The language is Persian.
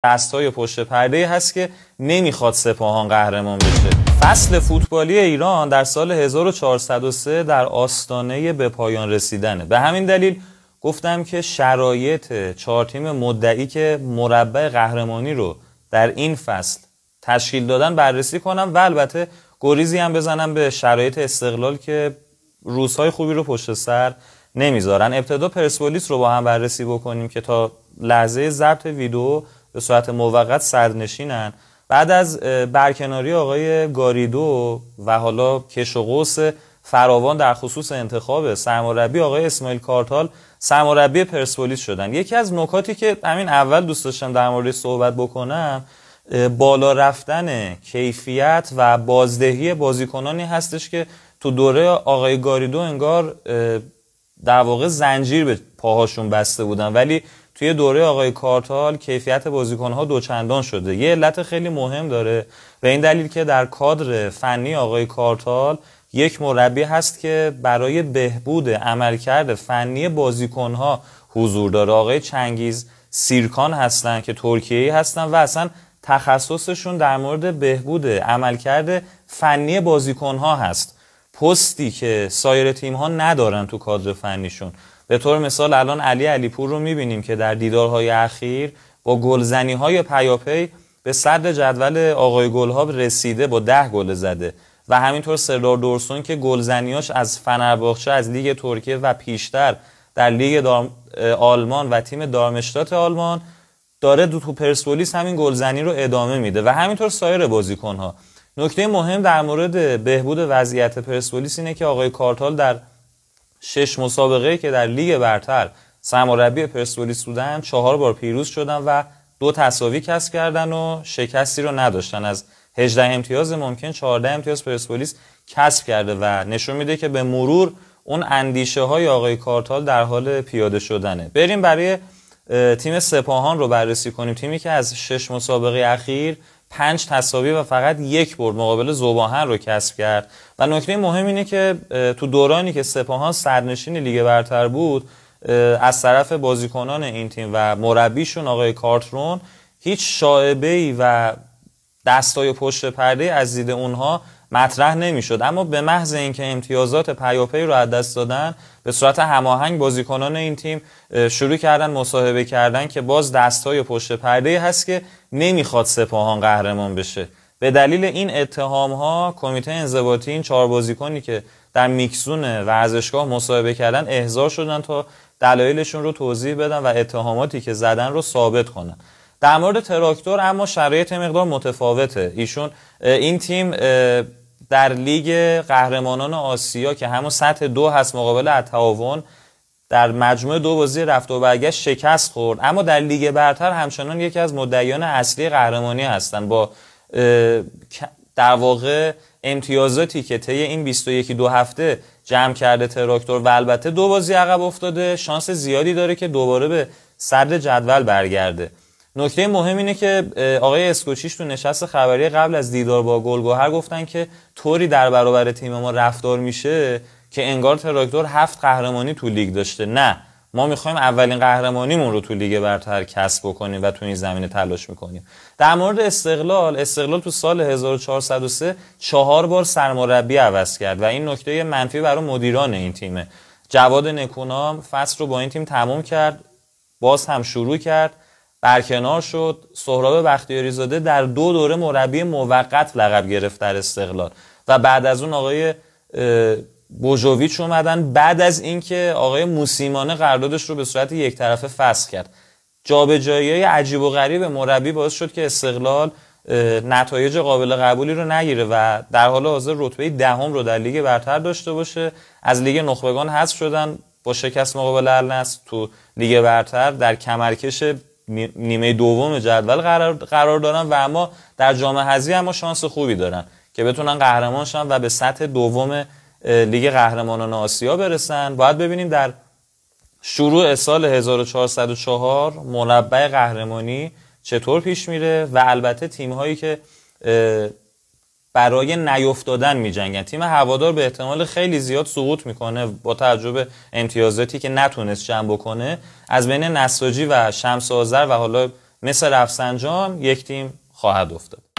دستای پشت پرده هست که نمیخواد سپاهان قهرمان بشه. فصل فوتبالی ایران در سال 1403 در آستانه به پایان رسیدنه. به همین دلیل گفتم که شرایط 4 تیم مدعی که مربع قهرمانی رو در این فصل تشکیل دادن بررسی کنم و البته گریزی هم بزنم به شرایط استقلال که روزهای خوبی رو پشت سر نمیذارن. ابتدا پرسپولیس رو با هم بررسی بکنیم که تا لحظه ضبط ویدیو به صورت موقت صدرنشینن. بعد از برکناری آقای گاریدو و حالا کش و قوس فراوان در خصوص انتخاب سرمربی، آقای اسماعیل کارتال سرمربی پرسپولیس شدن. یکی از نکاتی که همین اول دوست داشتم در موردش صحبت بکنم بالا رفتن کیفیت و بازدهی بازیکنانی هستش که تو دوره آقای گاریدو انگار در واقع زنجیر به پاهاشون بسته بودن، ولی توی دوره آقای کارتال کیفیت بازیکن‌ها دوچندان شده. یه علت خیلی مهم داره به این دلیل که در کادر فنی آقای کارتال یک مربی هست که برای بهبود عملکرد فنی بازیکن‌ها حضور داره. آقای چنگیز سیرکان هستن که ترکیه‌ای هستن و اصلا تخصصشون در مورد بهبود عملکرد فنی بازیکن‌ها هست، پستی که سایر تیم‌ها ندارن تو کادر فنیشون. به طور مثال الان علی علیپور رو می‌بینیم که در دیدارهای اخیر با گلزنی‌های پیاپی به صدر جدول آقای گل‌ها رسیده با 10 گل زده و همینطور سردار دورسون که گلزنیاش از فنرباغچه از لیگ ترکیه و پیشتر در لیگ آلمان و تیم دارمشتات آلمان داره تو پرسپولیس همین گلزنی رو ادامه میده و همینطور سایر بازیکن‌ها. نکته مهم در مورد بهبود وضعیت پرسپولیس اینه که آقای کارتال در 6 مسابقه‌ای که در لیگ برتر سرمربی پرسپولیس بودن 4 بار پیروز شدن و 2 تساوی کسب کردن و شکستی رو نداشتن. از 18 امتیاز ممکن 14 امتیاز پرسپولیس کسب کرده و نشون میده که به مرور اون اندیشه های آقای کارتال در حال پیاده شدنه. بریم برای تیم سپاهان رو بررسی کنیم، تیمی که از 6 مسابقه اخیر 5 تساوی و فقط 1 برد مقابل ذوب‌آهن رو کسب کرد و نکته مهم اینه که تو دورانی که سپاهان صدرنشین لیگ برتر بود از طرف بازیکنان این تیم و مربیشون آقای کارترون هیچ شایبه‌ای و دستای پشت پرده از دید اونها مطرح نمیشد، اما به محض اینکه امتیازات پیاپی رو از دست دادن به صورت هماهنگ بازیکنان این تیم شروع کردن مصاحبه کردن که باز دستای پشت پرده هست که نمیخواد سپاهان قهرمان بشه. به دلیل این اتهام ها کمیته انضباطی این 4 بازیکنی که در میکسون ورزشگاه مصاحبه کردن احضار شدن تا دلایلشون رو توضیح بدن و اتهاماتی که زدن رو ثابت کنن. در مورد تراکتور اما شرایط مقدار متفاوته. این تیم در لیگ قهرمانان آسیا که همون سطح 2 هست مقابل التعاون در مجموع 2 بازی رفت و برگشت شکست خورد، اما در لیگ برتر همچنان یکی از مدعیان اصلی قهرمانی هستند با در واقع امتیازاتی که طی این 21 هفته جمع کرده تراکتور و البته 2 بازی عقب افتاده شانس زیادی داره که دوباره به صدر جدول برگرده. نکته مهم اینه که آقای اسکوچیش تو نشست خبری قبل از دیدار با گلگهر گفتن که طوری در برابر تیم ما رفتار میشه که انگار تراکتور 7 قهرمانی تو لیگ داشته. نه، ما میخوایم اولین قهرمانیمون رو تو لیگ برتر کسب بکنیم و تو این زمینه تلاش میکنیم. در مورد استقلال تو سال 1403 4 بار سرمربی عوض کرد و این نکته منفی برای مدیران این تیمه. جواد نکونام فصل رو با این تیم تموم کرد، باز هم شروع کرد، برکنار شد. سهراب بختیاری زاده در 2 دوره مربی موقت لقب گرفت در استقلال و بعد از اون آقای بوژوویچ اومدن بعد از اینکه آقای موسیمانه قراردادش رو به صورت یک طرفه فسخ کرد. جابجایی‌های عجیب و غریب مربی باعث شد که استقلال نتایج قابل قبولی رو نگیره و در حال حاضر رتبه 10 رو در لیگ برتر داشته باشه. از لیگ نخبگان حذف شدن با شکست مقابل النصر. تو لیگ برتر در کمرکش نیمه دوم جدول قرار دارن و اما در جام حذفی اما شانس خوبی دارن که بتونن قهرمان شن و به سطح دوم لیگ قهرمانان آسیا برسن. باید ببینیم در شروع سال 1404 مربع قهرمانی چطور پیش میره و البته تیم هایی که برای نیافتادن میجنگن. تیم هوادار به احتمال خیلی زیاد سقوط میکنه با توجه به امتیازاتی که نتونست جمع بکنه. از بین نساجی و شمس آذر و حالا مثل رفسنجان یک تیم خواهد افتاد.